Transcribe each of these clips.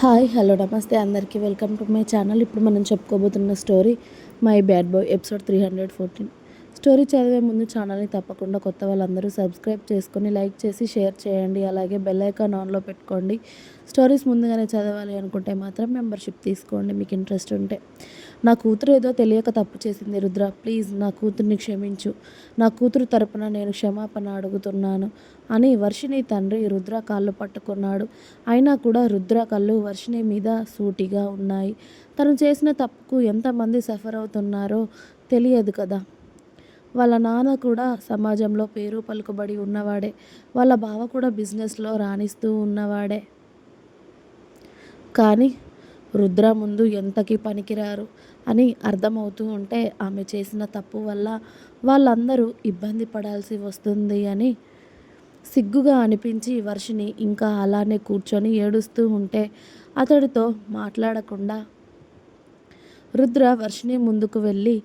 Hi hello నమస్తే అందరికీ welcome to my channel. ఇప్పుడు మనం చెప్పుకోబోతున్న story my bad boy episode 314. Story చదివే ముందు ఛానల్ని తప్పకుండా కొత్త వాళ్ళందరూ సబ్స్క్రైబ్ చేసుకొని లైక్ చేసి షేర్ చేయండి. అలాగే బెల్ ఐకాన్ ఆన్లో పెట్టుకోండి. స్టోరీస్ ముందుగానే చదవాలి అనుకుంటే మాత్రం మెంబర్షిప్ తీసుకోండి మీకు ఇంట్రెస్ట్ ఉంటే. నా కూతురు ఏదో తెలియక తప్పు చేసింది రుద్ర, ప్లీజ్ నా కూతుర్ని క్షమించు. నా కూతురు తరపున నేను క్షమాపణ అడుగుతున్నాను అని వర్షిణి తండ్రి రుద్ర కాళ్ళు పట్టుకున్నాడు. అయినా కూడా రుద్ర కళ్ళు వర్షిణి మీద సూటిగా ఉన్నాయి. తను చేసిన తప్పుకు ఎంతమంది సఫర్ అవుతున్నారో తెలియదు కదా. వాళ్ళ నాన్న కూడా సమాజంలో పేరు పలుకుబడి ఉన్నవాడే. వాళ్ళ బావ కూడా బిజినెస్లో రాణిస్తూ ఉన్నవాడే. కానీ రుద్ర ముందు ఎంతకీ పనికిరారు అని అర్థమవుతూ ఉంటే ఆమె చేసిన తప్పు వల్ల వాళ్ళందరూ ఇబ్బంది పడాల్సి వస్తుంది అని సిగ్గుగా అనిపించి వర్షిని ఇంకా అలానే కూర్చొని ఏడుస్తూ ఉంటే అతడితో మాట్లాడకుండా రుద్ర వర్షిని ముందుకు వెళ్ళి,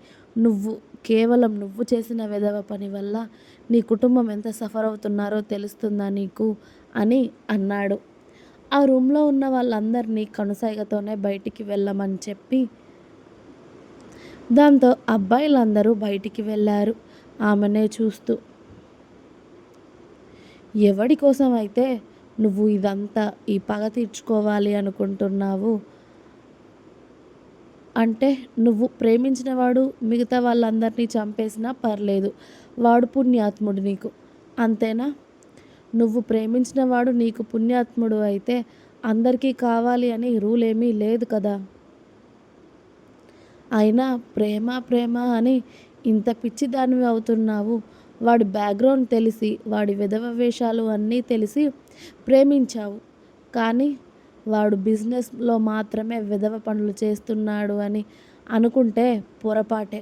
కేవలం నువ్వు చేసిన వెధవ పని వల్ల నీ కుటుంబం ఎంత సఫర్ అవుతున్నారో తెలుస్తుందా నీకు అని అన్నాడు. ఆ రూమ్లో ఉన్న వాళ్ళందరినీ కనుసైగతోనే బయటికి వెళ్ళమని చెప్పి దాంతో అబ్బాయిలందరూ బయటికి వెళ్ళారు ఆమెనే చూస్తూ. ఎవడి కోసం అయితే నువ్వు ఇదంతా ఈ పగ తీర్చుకోవాలి అనుకుంటున్నావు? అంటే నువ్వు ప్రేమించినవాడు మిగతా వాళ్ళందరినీ చంపేసినా పర్లేదు, వాడు పుణ్యాత్ముడు నీకు, అంతేనా? నువ్వు ప్రేమించినవాడు నీకు పుణ్యాత్ముడు అయితే అందరికీ కావాలి అని రూల్ ఏమీ లేదు కదా. అయినా ప్రేమ ప్రేమ అని ఇంత పిచ్చిదానివి అవుతున్నావు. వాడి బ్యాక్గ్రౌండ్ తెలిసి, వాడి విధవ వేషాలు అన్నీ తెలిసి ప్రేమించావు. కానీ వాడు బిజినెస్లో మాత్రమే విధవ పనులు చేస్తున్నాడు అని అనుకుంటే పొరపాటే.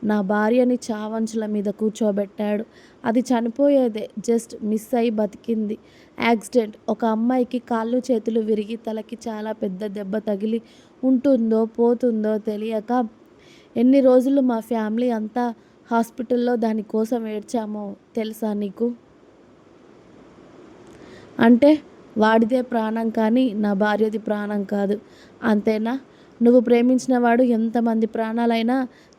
నా భార్యని చావంచుల మీద కూర్చోబెట్టాడు. అది చనిపోయేదే, జస్ట్ మిస్ అయి బతికింది. యాక్సిడెంట్. ఒక అమ్మాయికి కాళ్ళు చేతులు విరిగి తలకి చాలా పెద్ద దెబ్బ తగిలి ఉంటుందో పోతుందో తెలియక ఎన్ని రోజులు మా ఫ్యామిలీ అంతా హాస్పిటల్లో దానికోసం ఏడ్చామో తెలుసా నీకు? అంటే వాడిదే ప్రాణం కానీ నా భార్యది ప్రాణం కాదు, అంతేనా? నువ్వు ప్రేమించిన వాడు ఎంతమంది ప్రాణాలైనా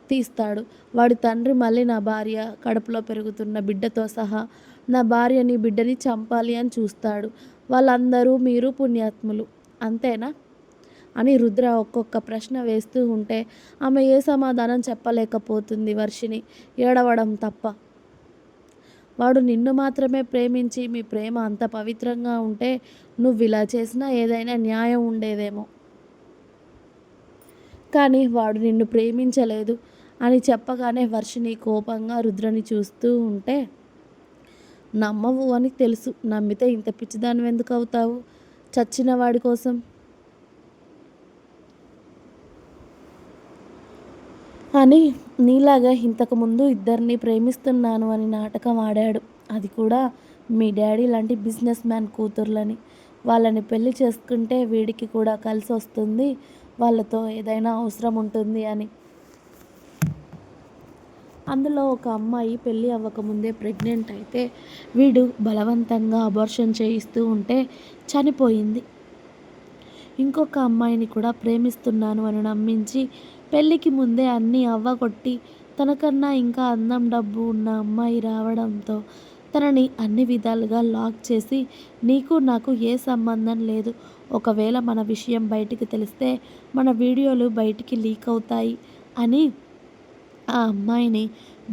తీస్తాడు. వాడి తండ్రి మళ్ళీ నా భార్య కడుపులో పెరుగుతున్న బిడ్డతో సహా నా భార్యని బిడ్డని చంపాలి అని చూస్తాడు. వాళ్ళందరూ మీరు పుణ్యాత్ములు, అంతేనా అని రుద్ర ఒక్కొక్క ప్రశ్న వేస్తూ ఉంటే ఆమె ఏ సమాధానం చెప్పలేకపోతుంది వర్షిని, ఏడవడం తప్ప. వాడు నిన్ను మాత్రమే ప్రేమించి మీ ప్రేమ అంత పవిత్రంగా ఉంటే నువ్వు ఇలా చేసినా ఏదైనా న్యాయం ఉండేదేమో. కానీ వాడు నిన్ను ప్రేమించలేదు అని చెప్పగానే వర్షిని కోపంగా రుద్రని చూస్తూ ఉంటే, నమ్మవు అని తెలుసు, నమ్మితే ఇంత పిచ్చిదానివి ఎందుకు అవుతావు చచ్చిన వాడి కోసం? అని నీలాగా ఇంతకుముందు ఇద్దరిని ప్రేమిస్తున్నాను అని నాటకం ఆడాడు. అది కూడా మీ డాడీ లాంటి బిజినెస్ మ్యాన్ కూతుర్లని. వాళ్ళని పెళ్లి చేసుకుంటే వీడికి కూడా కలిసి వస్తుంది, వాళ్ళతో ఏదైనా అవసరం ఉంటుంది అని. అందులో ఒక అమ్మాయి పెళ్ళి అవ్వకముందే ప్రెగ్నెంట్ అయితే వీడు బలవంతంగా అబార్షన్ చేయిస్తూ ఉంటే చనిపోయింది. ఇంకొక అమ్మాయిని కూడా ప్రేమిస్తున్నాను అని నమ్మించి పెళ్ళికి ముందే అన్నీ అవ్వగొట్టి తనకన్నా ఇంకా అందం డబ్బు ఉన్న అమ్మాయి రావడంతో తనని అన్ని విధాలుగా లాక్ చేసి, నీకు నాకు ఏ సంబంధం లేదు, ఒకవేళ మన విషయం బయటికి తెలిస్తే మన వీడియోలు బయటికి లీక్ అవుతాయి అని ఆ అమ్మాయిని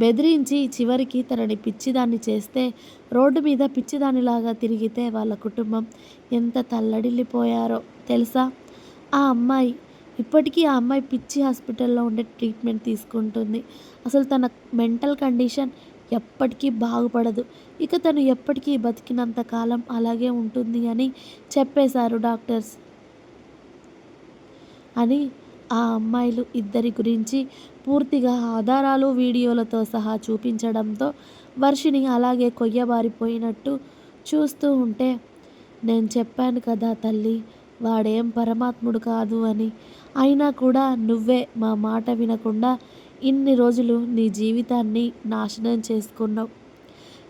బెదిరించి చివరికి తనని పిచ్చిదాన్ని చేస్తే, రోడ్డు మీద పిచ్చిదానిలాగా తిరిగితే వాళ్ళ కుటుంబం ఎంత తల్లడిల్లిపోయారో తెలుసా? ఆ అమ్మాయి ఇప్పటికీ ఆ అమ్మాయి పిచ్చి హాస్పిటల్లో ఉండే ట్రీట్మెంట్ తీసుకుంటుంది. అసలు తన మెంటల్ కండిషన్ ఎప్పటికీ బాగుపడదు. ఇక తను ఎప్పటికీ బతికినంత కాలం అలాగే ఉంటుంది అని చెప్పేశారు డాక్టర్స్ అని ఆ అమ్మాయిలు ఇద్దరి గురించి పూర్తిగా ఆధారాలు వీడియోలతో సహా చూపించడంతో వర్షిని అలాగే కొయ్యబారిపోయినట్టు చూస్తూ ఉంటే, నేను చెప్పాను కదా తల్లి, వాడేం పరమాత్ముడు కాదు అని. అయినా కూడా నువ్వే మా మాట వినకుండా ఇన్ని రోజులు నీ జీవితాన్ని నాశనం చేసుకున్నావు.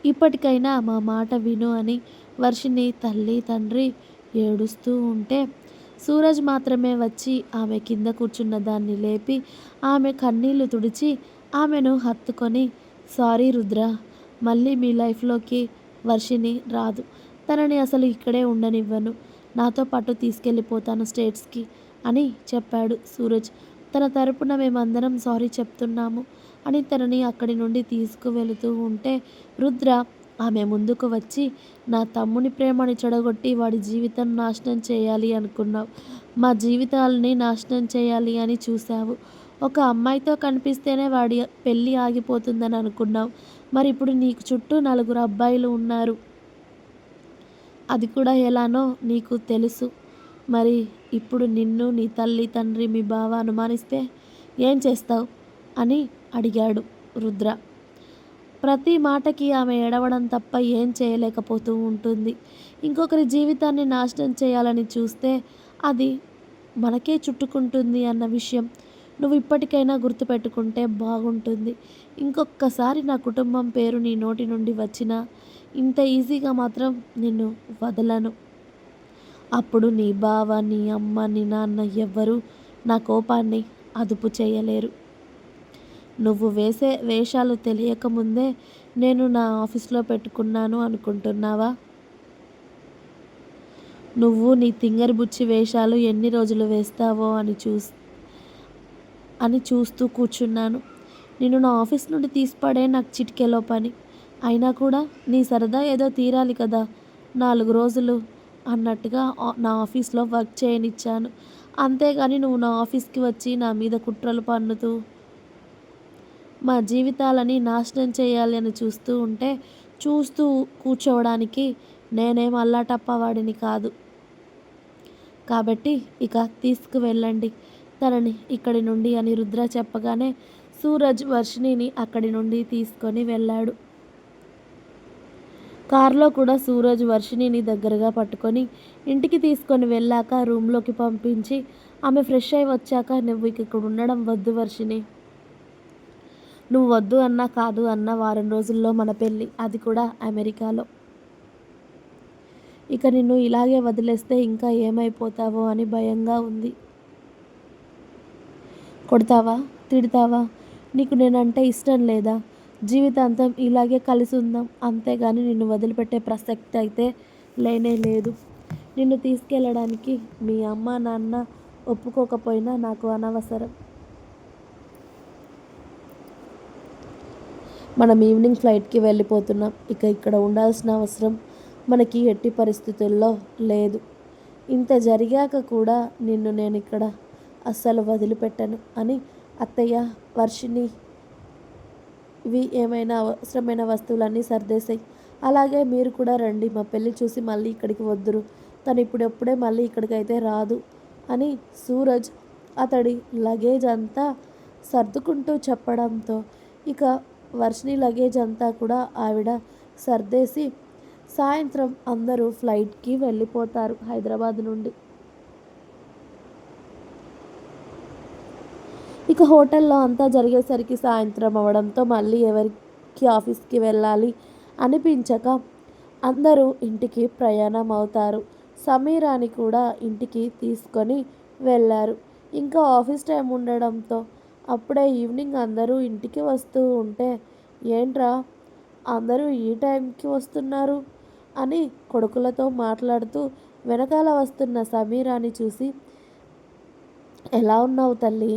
ఇప్పటికైనా మా మాట విను అని వర్షిని తల్లి తండ్రి ఏడుస్తూ ఉంటే సూరజ్ మాత్రమే వచ్చి ఆమె కింద కూర్చున్న దాన్ని లేపి ఆమె కన్నీళ్లు తుడిచి ఆమెను హత్తుకొని, సారీ రుద్ర, మళ్ళీ మీ లైఫ్లోకి వర్షిని రాదు. తనని అసలు ఇక్కడే ఉండనివ్వను. నాతో పాటు తీసుకెళ్ళిపోతాను స్టేట్స్కి అని చెప్పాడు సూరజ్. తన తరపున మేమందరం సారీ చెప్తున్నాము అని తనని అక్కడి నుండి తీసుకువెళుతూ ఉంటే రుద్ర ఆమె ముందుకు వచ్చి, నా తమ్ముని ప్రేమని చెడగొట్టి వాడి జీవితం నాశనం చేయాలి అనుకున్నావు. మా జీవితాలని నాశనం చేయాలి అని చూశావు. ఒక అమ్మాయితో కనిపిస్తేనే వాడి పెళ్ళి ఆగిపోతుందని అనుకున్నావు. మరి ఇప్పుడు నీకు చుట్టూ 4 అబ్బాయిలు ఉన్నారు. అది కూడా ఎలానో నీకు తెలుసు. మరి ఇప్పుడు నిన్ను నీ తల్లి, తండ్రి, మీ బావ అనుమానిస్తే ఏం చేస్తావు అని అడిగాడు రుద్ర. ప్రతి మాటకి ఆమె ఏడవడం తప్ప ఏం చేయలేకపోతూ ఉంటుంది. ఇంకొకరి జీవితాన్ని నాశనం చేయాలని చూస్తే అది మనకే చుట్టుకుంటుంది అన్న విషయం నువ్వు ఇప్పటికైనా గుర్తుపెట్టుకుంటే బాగుంటుంది. ఇంకొక్కసారి నా కుటుంబం పేరు నీ నోటి నుండి వచ్చినా ఇంత ఈజీగా మాత్రం నిన్ను వదలను. అప్పుడు నీ బావ, నీ అమ్మ, నీ నాన్న ఎవ్వరూ నా కోపాన్ని అదుపు చేయలేరు. నువ్వు వేసే వేషాలు తెలియకముందే నేను నా ఆఫీస్లో పెట్టుకున్నాను అనుకుంటున్నావా? నువ్వు నీ తింగరి బుచ్చి వేషాలు ఎన్ని రోజులు వేస్తావో అని చూస్తూ కూర్చున్నాను. నిన్ను నా ఆఫీస్ నుండి తీసిపడే నాకు చిటికెలో పని. అయినా కూడా నీ సరదా ఏదో తీరాలి కదా, 4 రోజులు అన్నట్టుగా నా ఆఫీస్లో వర్క్ చేయనిచ్చాను. అంతేగాని నువ్వు నా ఆఫీస్కి వచ్చి నా మీద కుట్రలు పన్నుతూ మా జీవితాలని నాశనం చేయాలి అని చూస్తూ కూర్చోవడానికి నేనేం అల్లాటప్పవాడిని కాదు. కాబట్టి ఇక తీసుకువెళ్ళండి తనని ఇక్కడి నుండి అని రుద్ర చెప్పగానే సూరజ్ వర్షిణిని అక్కడి నుండి తీసుకొని వెళ్ళాడు. కారులో కూడా సూరజ్ వర్షిణిని దగ్గరగా పట్టుకొని ఇంటికి తీసుకొని వెళ్ళాక రూమ్లోకి పంపించి, ఆమె ఫ్రెష్ అయి వచ్చాక, నువ్వు ఇక్కడ ఉండడం వద్దు వర్షిణి. నువ్వు వద్దు అన్నా కాదు అన్న వారం రోజుల్లో మన పెళ్ళి, అది కూడా అమెరికాలో. ఇక నిన్ను ఇలాగే వదిలేస్తే ఇంకా ఏమైపోతావో అని భయంగా ఉంది. కొడతావా, తిడతావా? నీకు నేనంటే ఇష్టం లేదా? జీవితాంతం ఇలాగే కలిసి ఉందాం, అంతేగాని నిన్ను వదిలిపెట్టే ప్రసక్తి అయితే లేనే లేదు. నిన్ను తీసుకెళ్ళడానికి మీ అమ్మ నాన్న ఒప్పుకోకపోయినా నాకు అనవసరం. మనం ఈవినింగ్ ఫ్లైట్కి వెళ్ళిపోతున్నాం. ఇక ఇక్కడ ఉండాల్సిన అవసరం మనకి ఎట్టి పరిస్థితుల్లో లేదు. ఇంత జరిగాక కూడా నిన్ను నేను ఇక్కడ అస్సలు వదిలిపెట్టను అని అత్తయ్య, వర్షిణి, ఇవి ఏమైనా అవసరమైన వస్తువులన్నీ సర్దేశాయి. అలాగే మీరు కూడా రండి, మా పెళ్ళి చూసి మళ్ళీ ఇక్కడికి వద్దురు. తను ఇప్పుడెప్పుడే మళ్ళీ ఇక్కడికైతే రాదు అని సూరజ్ అతడి లగేజ్ అంతా సర్దుకుంటూ చెప్పడంతో ఇక వర్షిణి లగేజ్ అంతా కూడా ఆవిడ సర్దేసి సాయంత్రం అందరూ ఫ్లైట్కి వెళ్ళిపోతారు హైదరాబాద్ నుండి. ఇక హోటల్లో అంతా జరిగేసరికి సాయంత్రం అవడంతో మళ్ళీ ఎవరికి ఆఫీస్కి వెళ్ళాలి అనిపించక అందరూ ఇంటికి ప్రయాణం అవుతారు. సమీరాని కూడా ఇంటికి తీసుకొని వెళ్ళారు. ఇంకా ఆఫీస్ టైం ఉండడంతో అప్పుడే ఈవినింగ్ అందరూ ఇంటికి వస్తూ ఉంటే, ఏంట్రా అందరూ ఈ టైంకి వస్తున్నారు అని కొడుకులతో మాట్లాడుతూ వెనకాల వస్తున్న సమీరాని చూసి, ఎలా ఉన్నావు తల్లి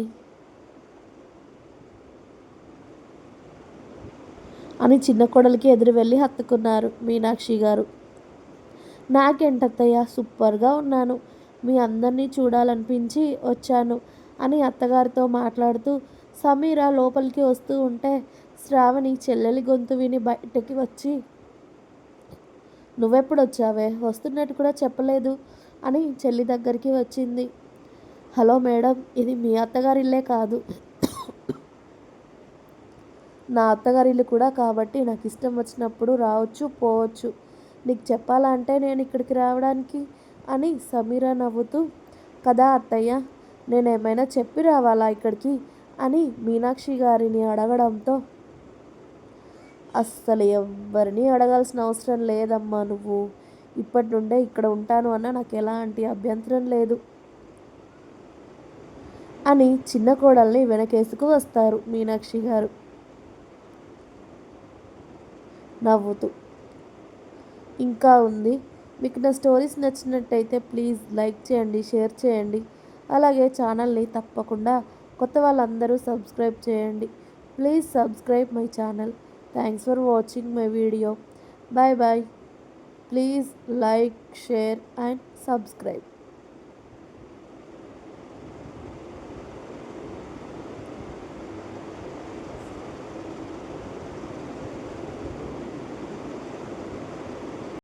అని చిన్న కోడలికి ఎదురు వెళ్ళి హత్తుకున్నారు మీనాక్షి గారు. నాకేంటత్తయ్య, సూపర్గా ఉన్నాను, మీ అందరినీ చూడాలనిపించి వచ్చాను అని అత్తగారితో మాట్లాడుతూ సమీర లోపలికి వస్తూ ఉంటే శ్రావణి చెల్లెలి గొంతు విని బయటకి వచ్చి, నువ్వెప్పుడు వచ్చావే, వస్తున్నట్టు కూడా చెప్పలేదు అని చెల్లి దగ్గరికి వచ్చింది. హలో మేడం, ఇది మీ అత్తగారి ఇల్లే కాదు, నా అత్తగారి ఇల్లు కూడా, కాబట్టి నాకు ఇష్టం వచ్చినప్పుడు రావచ్చు పోవచ్చు. నీకు చెప్పాలంటే నేను ఇక్కడికి రావడానికి అని సమీర నవ్వుతూ, కదా అత్తయ్య, నేనేమైనా చెప్పి రావాలా ఇక్కడికి అని మీనాక్షి గారిని అడగడంతో, అస్సలు ఎవ్వరిని అడగాల్సిన అవసరం లేదమ్మా, నువ్వు ఇప్పటి నుండే ఇక్కడ ఉంటాను అన్న నాకు ఎలాంటి అభ్యంతరం లేదు అని చిన్న కోడల్ని వెనకేసుకు వస్తారు మీనాక్షి గారు నవ్వుతూ. ఇంకా ఉంది. మీకు నా స్టోరీస్ నచ్చినట్టయితే ప్లీజ్ లైక్ చేయండి, షేర్ చేయండి. అలాగే ఛానల్ని తప్పకుండా కొత్త వాళ్ళందరూ సబ్స్క్రైబ్ చేయండి. Please subscribe my channel. Thanks for watching my video. Bye bye. Please like, share and subscribe.